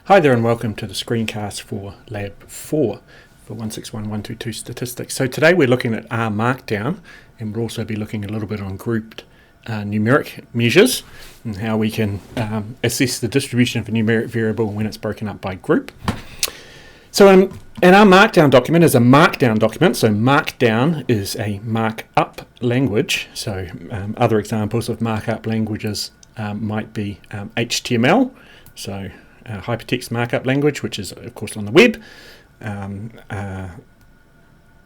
Hi there and welcome to the screencast for Lab 4 for 161122 statistics. So today we're looking at R Markdown, and we'll also be looking a little bit on grouped numeric measures and how we can assess the distribution of a numeric variable when it's broken up by group. So an R Markdown document is a markdown document. So markdown is a markup language. So other examples of markup languages might be HTML. So hypertext markup language, which is of course on the web.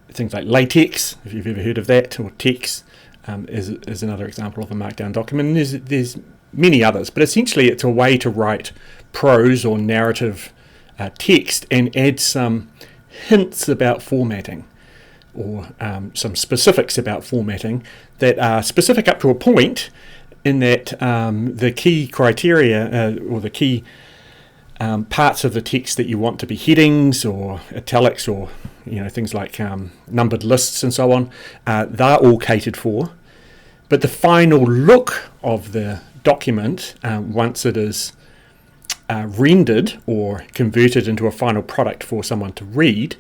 Things like LaTeX, if you've ever heard of that, or TeX is another example of a markdown document. And there's many others, but essentially it's a way to write prose or narrative text and add some hints about formatting, or some specifics about formatting that are specific up to a point, in that the key criteria or the key parts of the text that you want to be headings or italics, or things like numbered lists and so on, they're all catered for. But the final look of the document, once it is rendered or converted into a final product for someone to read,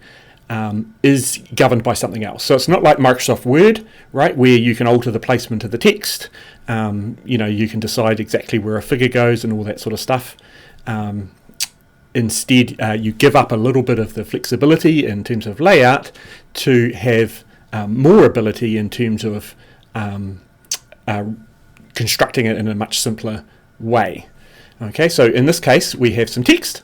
is governed by something else. So it's not like Microsoft Word, right, where you can alter the placement of the text. You can decide exactly where a figure goes and all that sort of stuff. Instead, you give up a little bit of the flexibility in terms of layout to have more ability in terms of constructing it in a much simpler way. Okay, so in this case, we have some text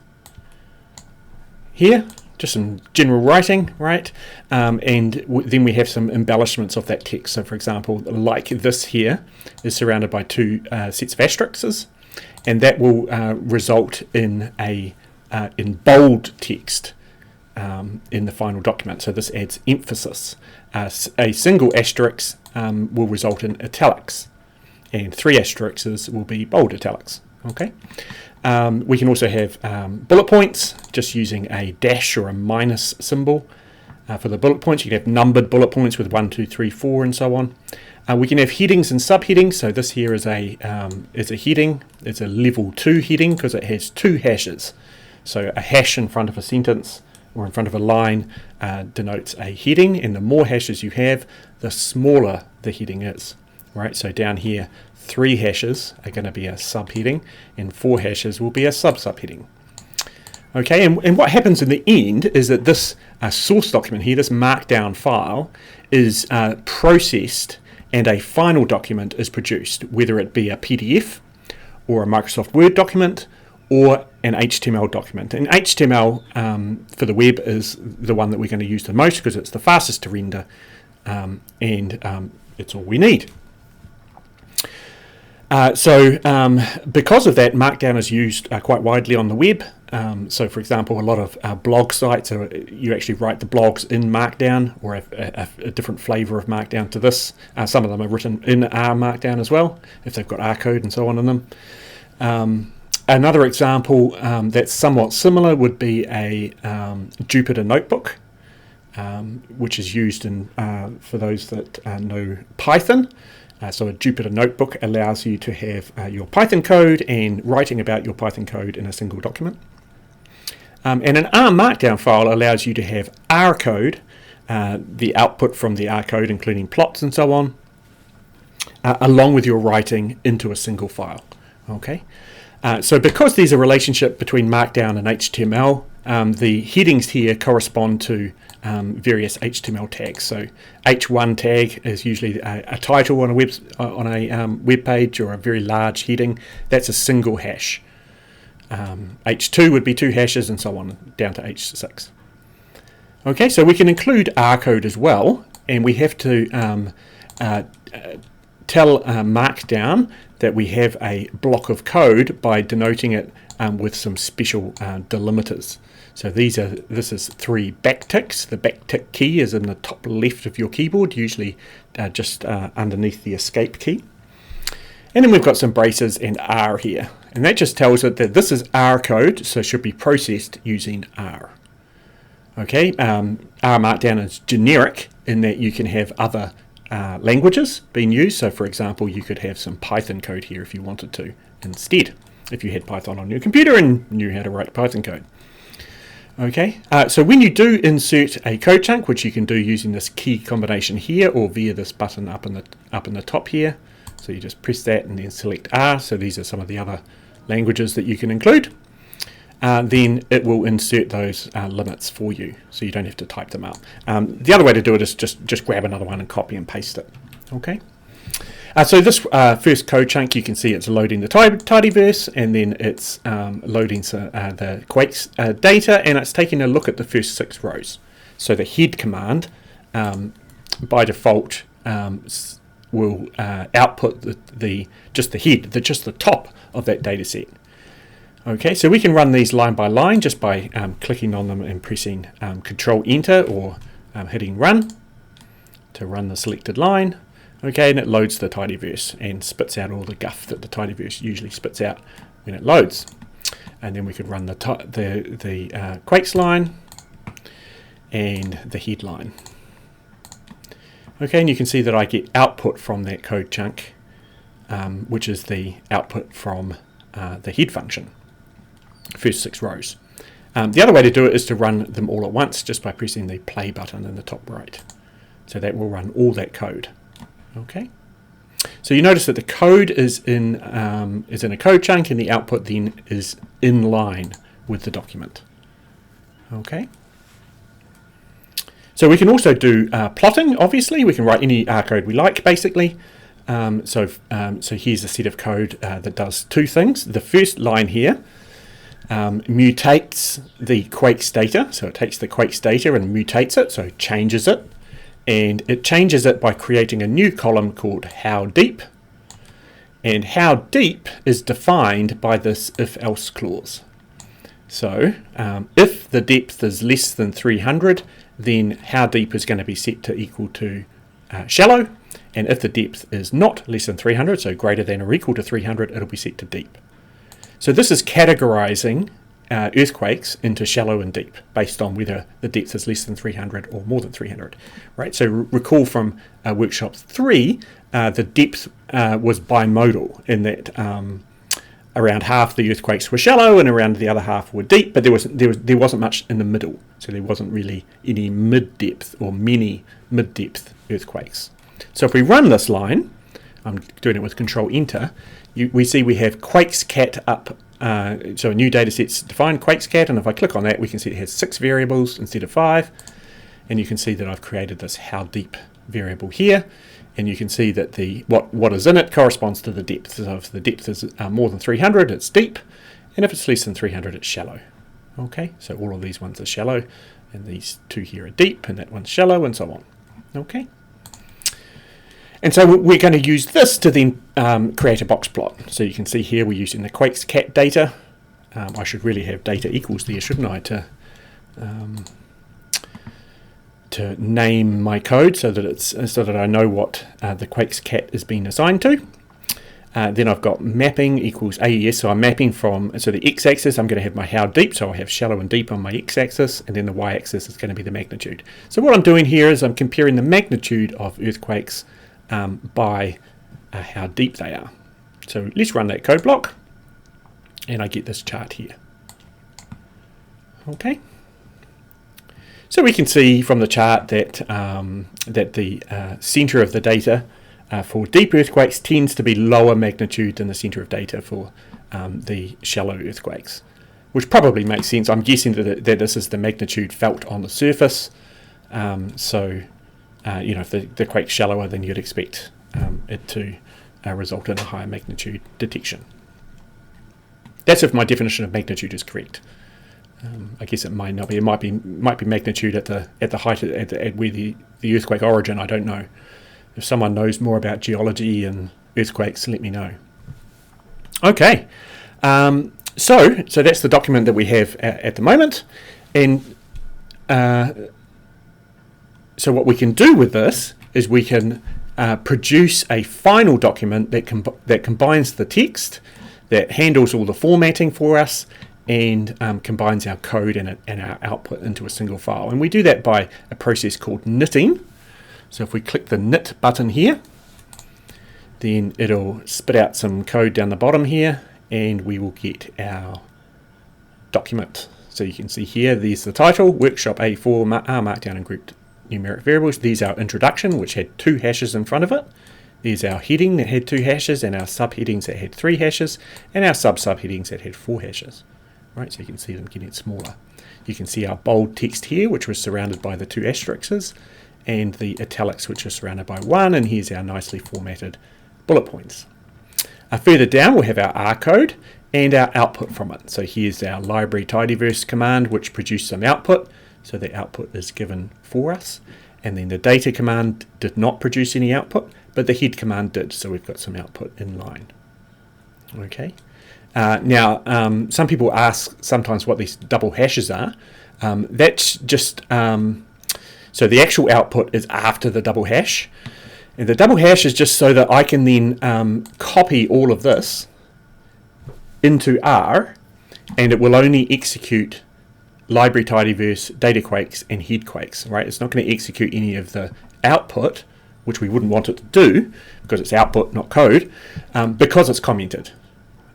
here, just some general writing, right? And then we have some embellishments of that text. So, for example, like this here is surrounded by two sets of asterisks, and that will result in in bold text in the final document. So this adds emphasis. A single asterisk will result in italics, and three asterisks will be bold italics. Okay. We can also have bullet points, just using a dash or a minus symbol for the bullet points. You can have numbered bullet points with 1, 2, 3, 4, and so on. We can have headings and subheadings. So this here is a heading. It's a level 2 heading because it has two hashes. So a hash in front of a sentence or in front of a line denotes a heading, and the more hashes you have, the smaller the heading is. Right. So down here, 3 hashes are going to be a subheading, and 4 hashes will be a sub-subheading. Okay, and what happens in the end is that this source document here, this markdown file, is processed, and a final document is produced, whether it be a PDF or a Microsoft Word document or an HTML document. And HTML for the web is the one that we're going to use the most because it's the fastest to render, and it's all we need. Because of that, Markdown is used quite widely on the web. So, for example, a lot of blog sites, you actually write the blogs in Markdown, or a different flavour of Markdown to this. Some of them are written in R Markdown as well, if they've got R code and so on in them. Another example that's somewhat similar would be a Jupyter notebook, which is used for those that know Python. So a Jupyter notebook allows you to have your Python code and writing about your Python code in a single document. And an R Markdown file allows you to have R code, the output from the R code, including plots and so on, along with your writing into a single file. Okay. So because there's a relationship between Markdown and HTML, the headings here correspond to various HTML tags. So H1 tag is usually a title on a web page, or a very large heading. That's a single hash. H2 would be 2 hashes, and so on down to H6. Okay, so we can include R code as well, and we have to tell Markdown that we have a block of code by denoting it with some special delimiters. So this is 3 backticks. The backtick key is in the top left of your keyboard, usually just underneath the escape key. And then we've got some braces and R here. And that just tells it that this is R code, so it should be processed using R. Okay, R Markdown is generic in that you can have other languages being used. So for example, you could have some Python code here if you wanted to instead. if you had Python on your computer and knew how to write Python code. Okay, so when you do insert a code chunk, which you can do using this key combination here or via this button up in the top here, so you just press that and then select R, so these are some of the other languages that you can include, then it will insert those limits for you, so you don't have to type them out. The other way to do it is just grab another one and copy and paste it. Okay. So this first code chunk, you can see it's loading the tidyverse, and then it's loading the Quakes data, and it's taking a look at the first 6 rows. So the head command, by default, will output just the top of that data set. Okay, so we can run these line by line just by clicking on them and pressing Control Enter or hitting Run to run the selected line. Okay, and it loads the tidyverse and spits out all the guff that the tidyverse usually spits out when it loads. And then we could run the Quakes line and the head line. Okay, and you can see that I get output from that code chunk, which is the output from the head function, first 6 rows. The other way to do it is to run them all at once just by pressing the play button in the top right. So that will run all that code. Okay, so you notice that the code is in a code chunk, and the output then is in line with the document. Okay, so we can also do plotting. Obviously, we can write any R code we like, basically. So here's a set of code that does 2 things. The first line here mutates the Quakes data, so it takes the Quakes data and mutates it, so changes it. And it changes it by creating a new column called How Deep. And How Deep is defined by this if-else clause. So if the depth is less than 300, then How Deep is going to be set to equal to shallow. And if the depth is not less than 300, so greater than or equal to 300, it'll be set to deep. So this is categorizing earthquakes into shallow and deep based on whether the depth is less than 300 or more than 300, right? So recall from workshop 3, the depth was bimodal in that around half the earthquakes were shallow and around the other half were deep, but there wasn't much in the middle, so there wasn't really any mid-depth or many mid-depth earthquakes. So if we run this line, I'm doing it with Control Enter, we see we have QuakesCat up. So a new data set's defined, QuakesCat, and if I click on that, we can see it has 6 variables instead of 5, and you can see that I've created this How Deep variable here, and you can see that what is in it corresponds to the depth. So if the depth is more than 300, it's deep, and if it's less than 300, it's shallow. Okay, so all of these ones are shallow, and these 2 here are deep, and that one's shallow, and so on. Okay. And so we're going to use this to then create a box plot. So you can see here we're using the QuakesCat data. I should really have data equals there, shouldn't I, to name my code so that I know what the QuakesCat is being assigned to. Then I've got mapping equals AES, so I'm mapping so the x-axis, I'm going to have my how deep, so I have shallow and deep on my x-axis, and then the y-axis is going to be the magnitude. So what I'm doing here is I'm comparing the magnitude of earthquakes by how deep they are. So let's run that code block, and I get this chart here. Okay. So we can see from the chart that the center of the data for deep earthquakes tends to be lower magnitude than the center of data for the shallow earthquakes, which probably makes sense. I'm guessing that this is the magnitude felt on the surface. If the quake's shallower, then you'd expect it to result in a higher magnitude detection. That's if my definition of magnitude is correct. I guess it might not be. It might be magnitude at the height at where the earthquake origin. I don't know. If someone knows more about geology and earthquakes, let me know. Okay, so that's the document that we have at the moment, and so what we can do with this is we can produce a final document that combines the text, that handles all the formatting for us, and combines our code and our output into a single file. And we do that by a process called knitting. So if we click the knit button here, then it'll spit out some code down the bottom here, and we will get our document. So you can see here, there's the title, Workshop A04 R Markdown and Grouped Numeric Variables. There's our introduction, which had 2 hashes in front of it. There's our heading that had 2 hashes, and our subheadings that had 3 hashes, and our subheadings that had 4 hashes. Right, so you can see them getting smaller. You can see our bold text here, which was surrounded by the 2 asterisks, and the italics, which are surrounded by 1, and here's our nicely formatted bullet points. Further down, we'll have our R code and our output from it. So here's our library tidyverse command, which produced some output. So the output is given for us. And then the data command did not produce any output, but the head command did. So we've got some output in line. Okay. Now, some people ask sometimes what these double hashes are. That's just, so the actual output is after the double hash. And the double hash is just so that I can then copy all of this into R, and it will only execute library tidyverse, data quakes, and head quakes, right? It's not going to execute any of the output, which we wouldn't want it to do, because it's output, not code, because it's commented.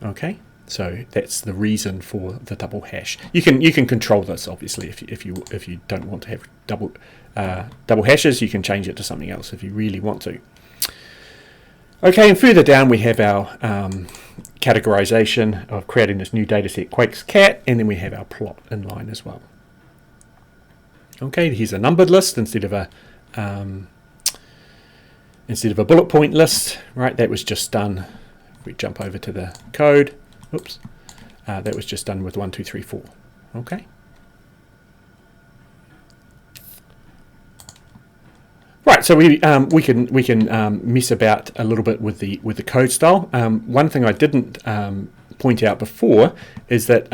Okay, so that's the reason for the double hash. You can control this, obviously, if you don't want to have double hashes. You can change it to something else if you really want to. Okay, and further down we have our categorization of creating this new dataset Quakes cat, and then we have our plot in line as well. Okay, here's a numbered list instead of a bullet point list, right? That was just done. If we jump over to the code, oops, that was just done with 1, 2, 3, 4. Okay. Right, so we can mess about a little bit with the code style. One thing I didn't point out before is that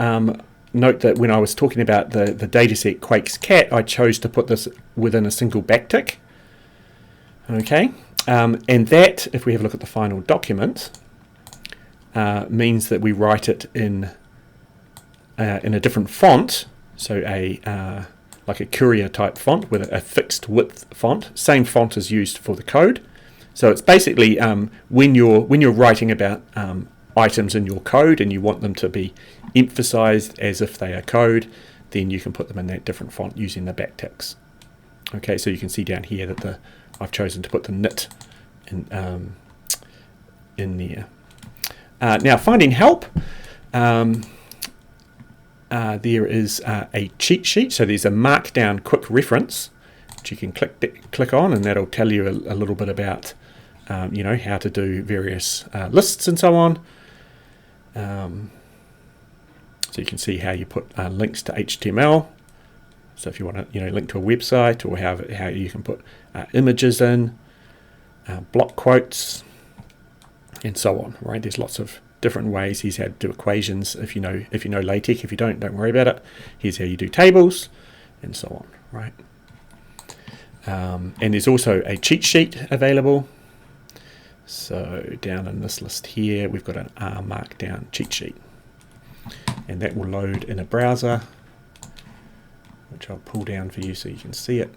note that when I was talking about the dataset Quakes cat, I chose to put this within a single backtick. Okay, and that, if we have a look at the final document, means that we write it in a different font, so like a courier type font with a fixed width font. Same font is used for the code. So it's basically when you're writing about items in your code and you want them to be emphasized as if they are code, then you can put them in that different font using the backticks. Okay, so you can see down here that I've chosen to put the knit in there. Now, finding help. There is a cheat sheet, so there's a markdown quick reference which you can click on, and that'll tell you a little bit about how to do various lists and so on. So you can see how you put links to HTML. So if you want to link to a website, or how you can put images in, block quotes, and so on. Right? There's lots of different ways. Here's how to do equations if you know LaTeX. If you don't worry about it. Here's how you do tables, and so on. Right. And there's also a cheat sheet available. So down in this list here, we've got an R Markdown cheat sheet, and that will load in a browser, which I'll pull down for you so you can see it.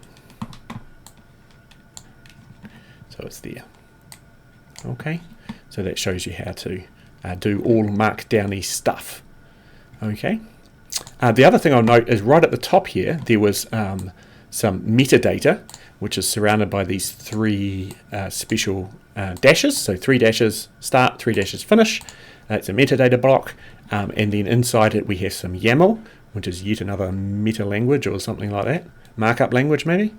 So it's there. Okay. So that shows you how to do all markdowny stuff. Okay. The other thing I'll note is right at the top here, there was some metadata, which is surrounded by these 3 special dashes. So 3 dashes start, 3 dashes finish. It's a metadata block. And then inside it we have some YAML, which is yet another meta language or something like that. Markup language maybe.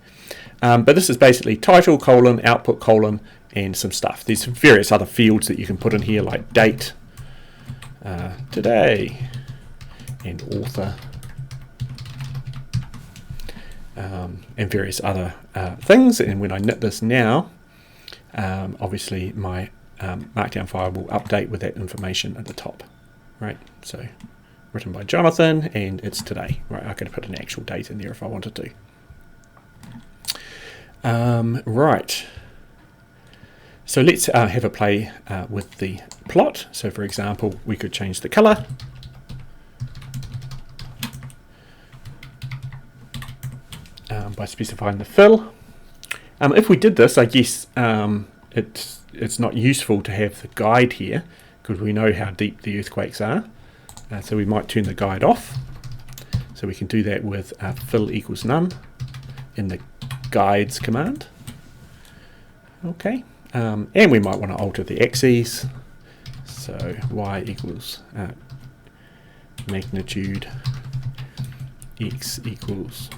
But this is basically title, output, and some stuff. There's various other fields that you can put in here, like date, today, and author, and various other things. And when I knit this now, obviously my Markdown file will update with that information at the top. Right, so written by Jonathan, and it's today. Right, I could put an actual date in there if I wanted to. Right. So let's have a play with the plot. So for example, we could change the color. By specifying the fill. If we did this, I guess it's not useful to have the guide here, because we know how deep the earthquakes are. So we might turn the guide off. So we can do that with fill equals none in the guides command. Okay, and we might want to alter the axes. So y equals magnitude, x equals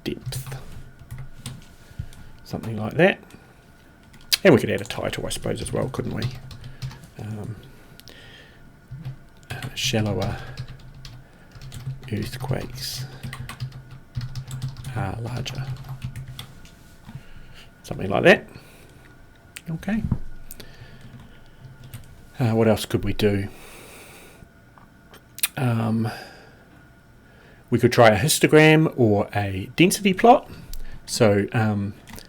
depth, something like that. And we could add a title, I suppose, as well, couldn't we? Shallower earthquakes are larger. Something like that. Okay. What else could we do? We could try a histogram or a density plot. So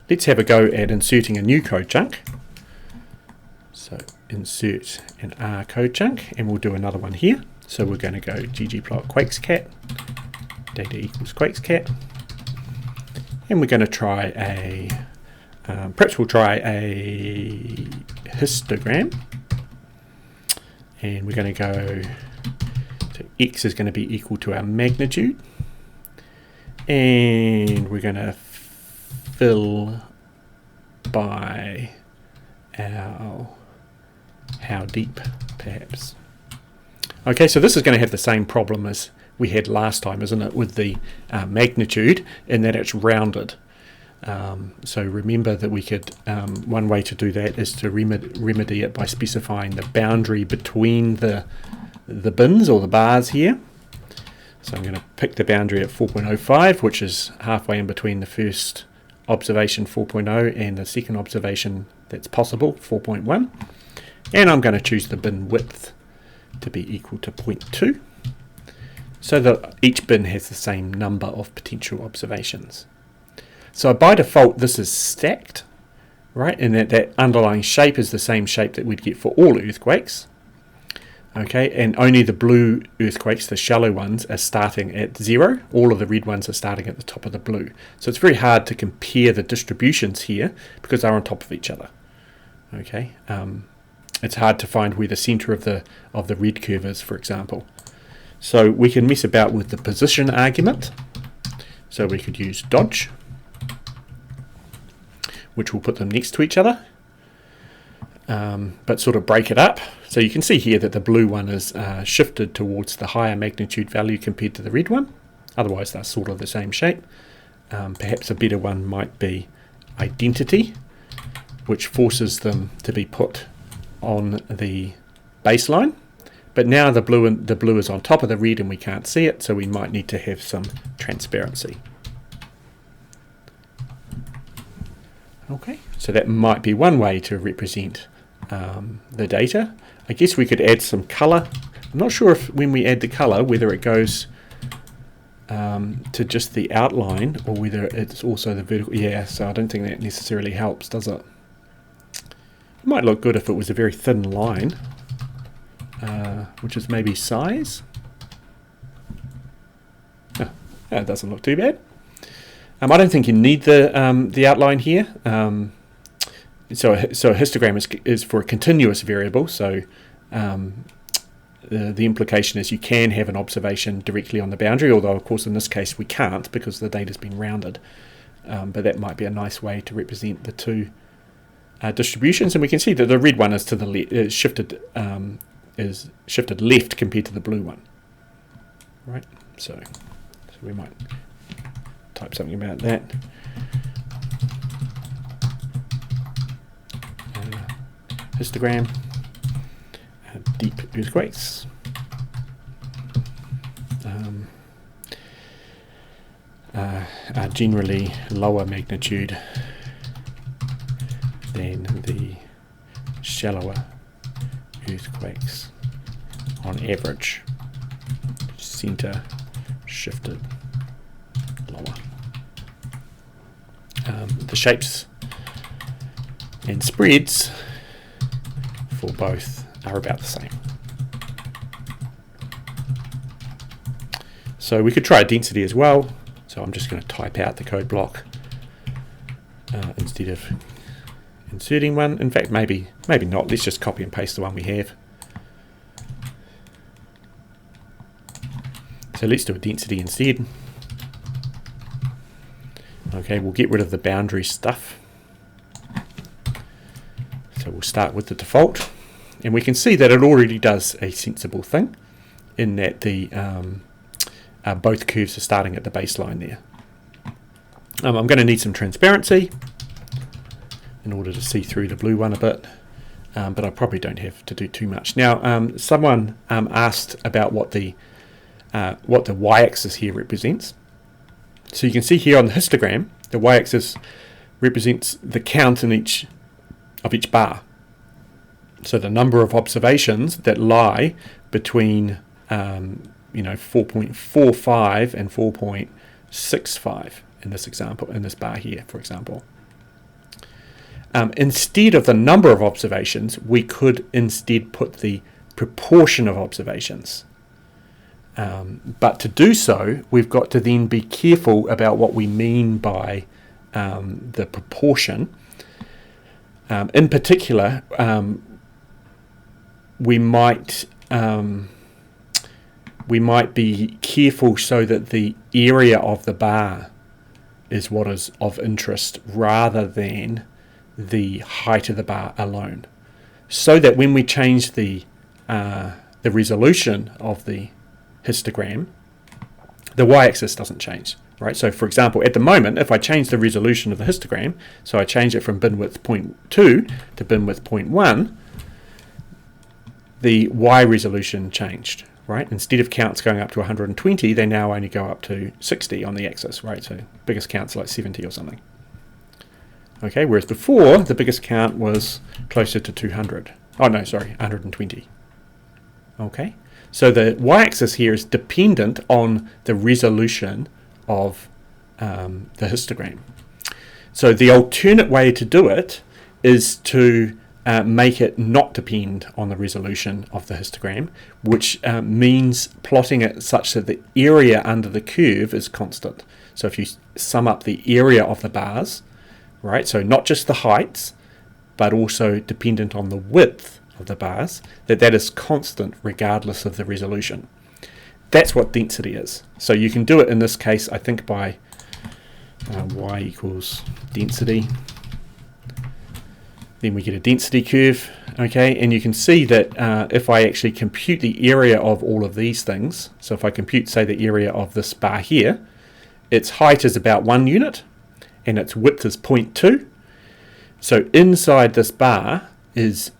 let's have a go at inserting a new code chunk. So insert an R code chunk, and we'll do another one here. So we're going to go ggplot quakescat, data equals quakescat, and we're going to try a, perhaps we'll try a histogram, and we're going to go, so x is going to be equal to our magnitude, and we're going to fill by our how deep, perhaps. Okay, so this is going to have the same problem as we had last time, isn't it, with the magnitude, in that it's rounded. So remember that we could, one way to do that is to remedy it by specifying the boundary between the bins or the bars here. So I'm going to pick the boundary at 4.05, which is halfway in between the first observation 4.0 and the second observation that's possible, 4.1. And I'm going to choose the bin width to be equal to 0.2, so that each bin has the same number of potential observations. So by default this is stacked, right, and that underlying shape is the same shape that we'd get for all earthquakes. Okay, and only the blue earthquakes, the shallow ones, are starting at 0. All of the red ones are starting at the top of the blue. So it's very hard to compare the distributions here because they're on top of each other. Okay, it's hard to find where the center of the red curve is, for example. So we can mess about with the position argument. So we could use dodge, which will put them next to each other, but sort of break it up. So you can see here that the blue one is shifted towards the higher magnitude value compared to the red one. Otherwise they're sort of the same shape. Perhaps a better one might be identity, which forces them to be put on the baseline. But now the blue is on top of the red and we can't see it, so we might need to have some transparency. Okay, so that might be one way to represent the data. I guess we could add some color. I'm not sure if when we add the color whether it goes to just the outline or whether it's also the vertical. Yeah, so I don't think that necessarily helps, does it? It might look good if it was a very thin line, which is maybe size. Oh, that doesn't look too bad. I don't think you need the outline here. So a histogram is for a continuous variable. So the implication is you can have an observation directly on the boundary, although of course in this case we can't because the data's been rounded. But that might be a nice way to represent the two distributions, and we can see that the red one is to the is shifted left compared to the blue one. Right. So we might type something about that. Histogram, deep earthquakes. Are generally lower magnitude than the shallower earthquakes on average. Center shifted lower. The shapes and spreads for both are about the same. So we could try density as well. So I'm just going to type out the code block instead of inserting one. In fact, maybe not. Let's just copy and paste the one we have. So let's do a density instead. Okay, we'll get rid of the boundary stuff. So we'll start with the default, and we can see that it already does a sensible thing in that the both curves are starting at the baseline there. I'm going to need some transparency in order to see through the blue one a bit, but I probably don't have to do too much. Now, someone asked about what the y-axis here represents. So you can see here on the histogram, the y-axis represents the count in each bar. So the number of observations that lie between 4.45 and 4.65 in this example, in this bar here, for example. Instead of the number of observations, we could instead put the proportion of observations. But to do so, we've got to then be careful about what we mean by the proportion. In particular, we might be careful so that the area of the bar is what is of interest rather than the height of the bar alone, so that when we change the resolution of the histogram, the y-axis doesn't change, right? So for example, at the moment, if I change the resolution of the histogram, so I change it from bin width 0.2 to bin width 0.1, the y resolution changed, right? Instead of counts going up to 120, they now only go up to 60 on the axis, right? So biggest count's like 70 or something. Okay, whereas before, the biggest count was closer to 200. Oh no, sorry, 120. Okay, so the y-axis here is dependent on the resolution of the histogram. So the alternate way to do it is to make it not depend on the resolution of the histogram, which means plotting it such that the area under the curve is constant. So if you sum up the area of the bars, right, so not just the heights, but also dependent on the width of the bars, that is constant regardless of the resolution. That's what density is. So you can do it in this case, I think, by y equals density. Then we get a density curve, okay, and you can see that if I actually compute the area of all of these things, so if I compute, say, the area of this bar here, its height is about 1 unit, and its width is 0.2. So inside this bar is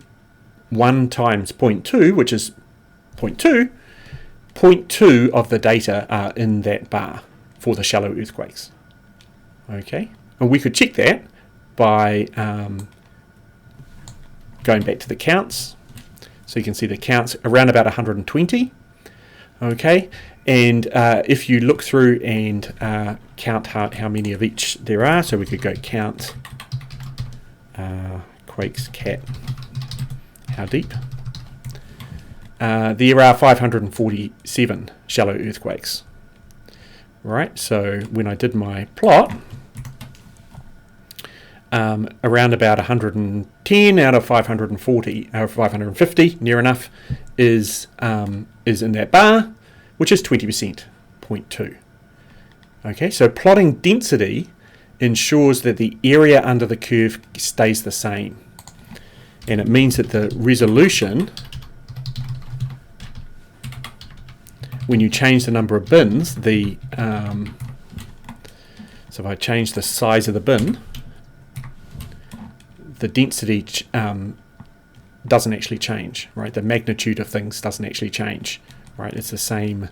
1 times 0.2, which is 0.2. 0.2 of the data are in that bar for the shallow earthquakes. Okay, and we could check that by going back to the counts. So you can see the counts around about 120. Okay, and if you look through and count how many of each there are, so we could go count quakes cat how deep. There are 547 shallow earthquakes. Right, so when I did my plot, around about 110 out of 540, 550, near enough, is in that bar, which is 20%, 0.2. Okay, so plotting density ensures that the area under the curve stays the same, and it means that the resolution, when you change the number of bins, so if I change the size of the bin, the density doesn't actually change, right? The magnitude of things doesn't actually change, right? It's the same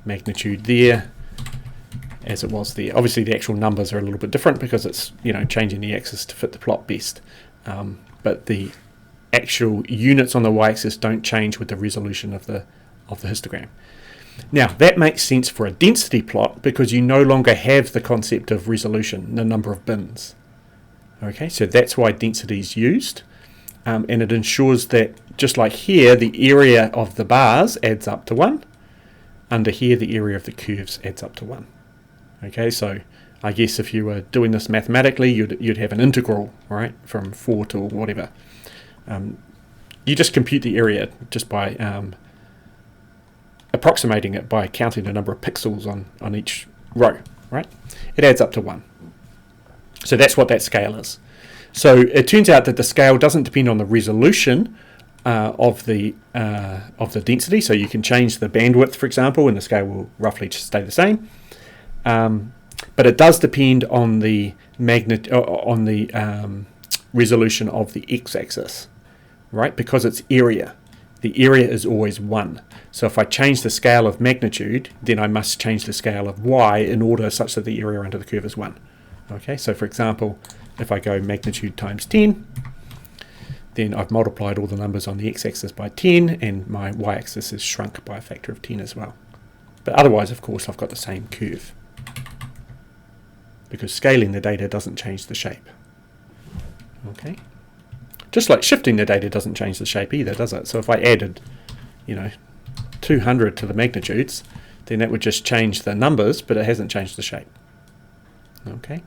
magnitude there as it was there. Obviously, the actual numbers are a little bit different because it's changing the axis to fit the plot best, but the actual units on the y-axis don't change with the resolution of the histogram. Now that makes sense for a density plot because you no longer have the concept of resolution, the number of bins. Okay, so that's why density is used, and it ensures that, just like here, the area of the bars adds up to 1. Under here, the area of the curves adds up to 1. Okay, so I guess if you were doing this mathematically, you'd have an integral, right, from 4 to whatever. You just compute the area just by approximating it by counting the number of pixels on each row, right? It adds up to 1. So that's what that scale is. So it turns out that the scale doesn't depend on the resolution of the density. So you can change the bandwidth, for example, and the scale will roughly just stay the same. But it does depend on the resolution of the x-axis, right? Because it's area. The area is always 1. So if I change the scale of magnitude, then I must change the scale of y in order such that the area under the curve is 1. Okay, so for example, if I go magnitude times 10, then I've multiplied all the numbers on the x-axis by 10, and my y-axis is shrunk by a factor of 10 as well. But otherwise, of course, I've got the same curve, because scaling the data doesn't change the shape. Okay, just like shifting the data doesn't change the shape either, does it? So if I added, 200 to the magnitudes, then that would just change the numbers, but it hasn't changed the shape. Okay,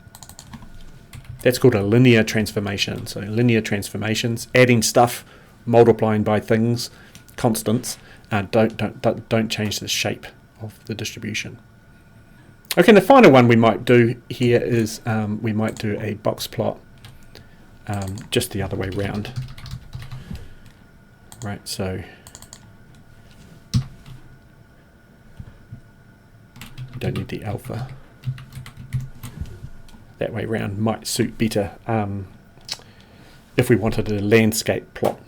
that's called a linear transformation. So linear transformations, adding stuff, multiplying by things, constants, don't change the shape of the distribution. Okay, and the final one we might do here is we might do a box plot just the other way round. Right, so we don't need the alpha. That way round might suit better if we wanted a landscape plot.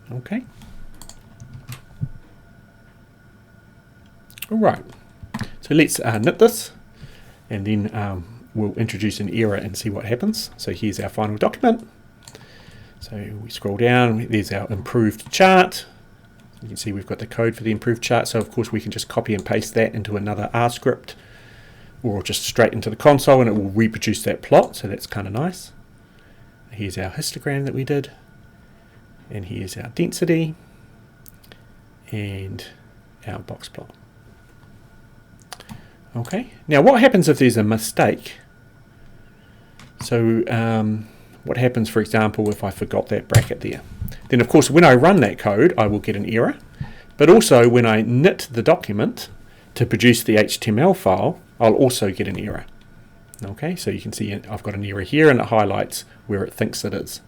Okay. All right. So let's knit this, and then we'll introduce an error and see what happens. So here's our final document. So we scroll down, there's our improved chart. You can see we've got the code for the improved chart. So of course we can just copy and paste that into another R script, or just straight into the console, and it will reproduce that plot. So that's kind of nice. Here's our histogram that we did, and here's our density and our box plot. Okay, now what happens if there's a mistake? So what happens, for example, if I forgot that bracket there? Then of course when I run that code I will get an error, but also when I knit the document to produce the HTML file, I'll also get an error. Okay, so you can see I've got an error here, and it highlights where it thinks it is.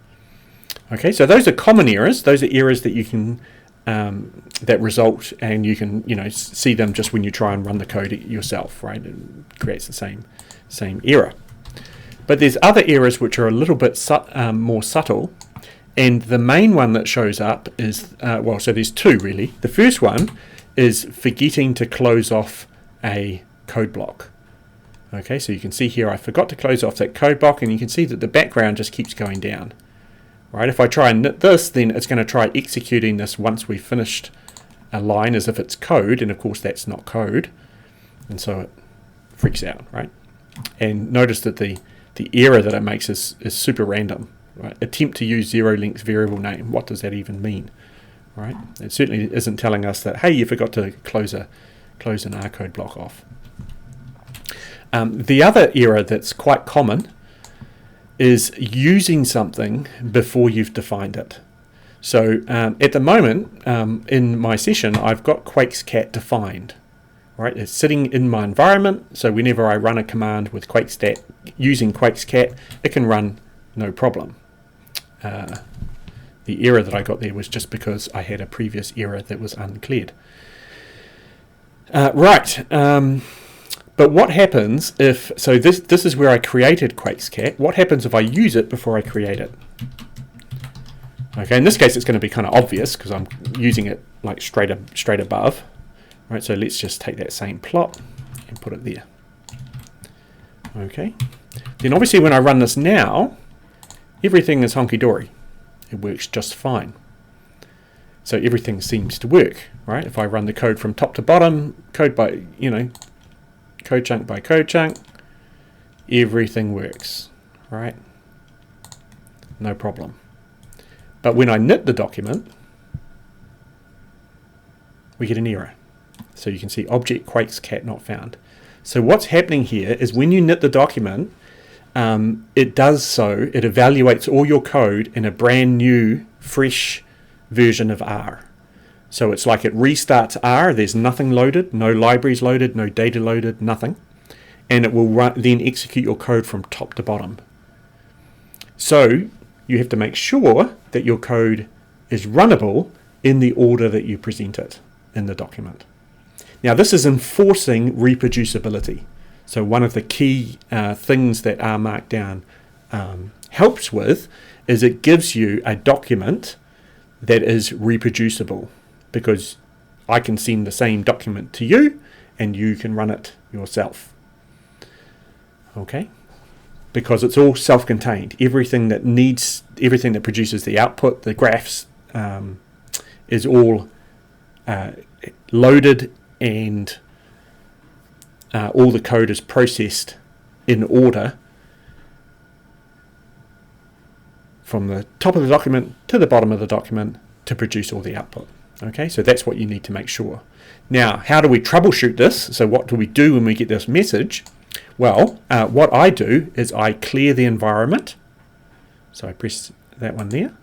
Okay, so those are common errors. Those are errors that you can that result, and you can see them just when you try and run the code yourself, right? It creates the same error. But there's other errors which are a little bit more subtle, and the main one that shows up is so there's two really. The first one is forgetting to close off a code block. Okay, so you can see here I forgot to close off that code block, and you can see that the background just keeps going down. Right, if I try and knit this, then it's going to try executing this once we've finished a line as if it's code, and of course that's not code, and so it freaks out, right? And notice that the error that it makes is super random. Right? Attempt to use zero-length variable name. What does that even mean? Right? It certainly isn't telling us that, hey, you forgot to close an R code block off. The other error that's quite common is using something before you've defined it. So at the moment in my session I've got QuakesCat defined. Right, it's sitting in my environment, so whenever I run a command with QuakeStat using QuakesCat, it can run no problem. The error that I got there was just because I had a previous error that was uncleared. But what happens if, so this is where I created QuakesCat, what happens if I use it before I create it? Okay, in this case it's going to be kind of obvious because I'm using it like straight above. Right, so let's just take that same plot and put it there. Okay, then obviously when I run this now, everything is honky-dory. It works just fine. So everything seems to work, right? If I run the code from top to bottom, code chunk by code chunk, everything works, right? No problem. But when I knit the document, we get an error. So you can see object QuakesCat not found. So what's happening here is when you knit the document, it does so, it evaluates all your code in a brand new, fresh version of R. So it's like it restarts R, there's nothing loaded, no libraries loaded, no data loaded, nothing. And it will then execute your code from top to bottom. So you have to make sure that your code is runnable in the order that you present it in the document. Now this is enforcing reproducibility. So one of the key things that R Markdown helps with is it gives you a document that is reproducible, because I can send the same document to you and you can run it yourself. Okay? Because it's all self-contained. Everything that produces the output, the graphs, is all loaded, and all the code is processed in order from the top of the document to the bottom of the document to produce all the output. Okay, so that's what you need to make sure. Now, how do we troubleshoot this? So what do we do when we get this message? Well, what I do is I clear the environment. So I press that one there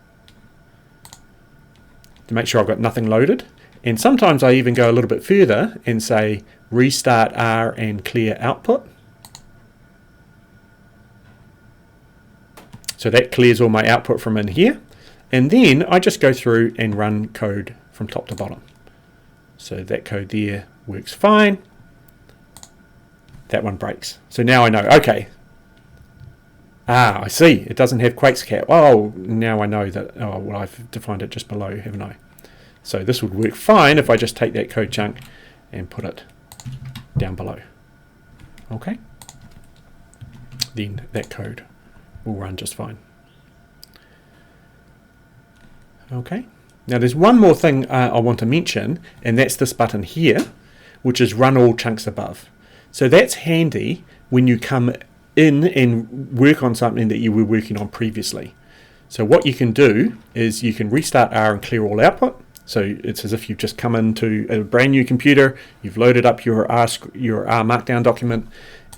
to make sure I've got nothing loaded. And sometimes I even go a little bit further and say restart R and clear output. So that clears all my output from in here. And then I just go through and run code from top to bottom. So that code there works fine. That one breaks. So now I know, okay. I see, it doesn't have QuakesCat. Oh, now I know that, oh, well, I've defined it just below, haven't I? So this would work fine if I just take that code chunk and put it down below. Okay. Then that code will run just fine. Okay. Now there's one more thing I want to mention, and that's this button here, which is run all chunks above. So that's handy when you come in and work on something that you were working on previously. So what you can do is you can restart R and clear all output. So it's as if you've just come into a brand new computer, you've loaded up your R Markdown document,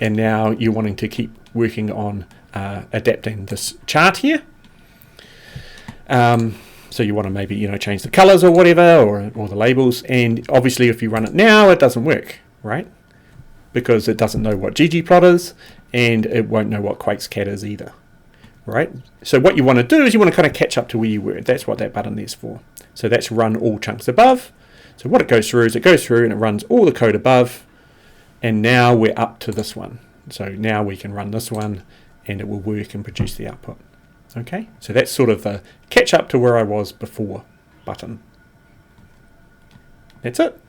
and now you're wanting to keep working on adapting this chart here. So you want to maybe change the colors or whatever, or the labels, and obviously if you run it now, it doesn't work, right? Because it doesn't know what ggplot is, and it won't know what QuakesCat is either, right? So what you want to do is you want to kind of catch up to where you were. That's what that button is for. So that's run all chunks above. So what it goes through is it goes through and it runs all the code above, and now we're up to this one. So now we can run this one and it will work and produce the output. Okay, so that's sort of the catch up to where I was before button. That's it.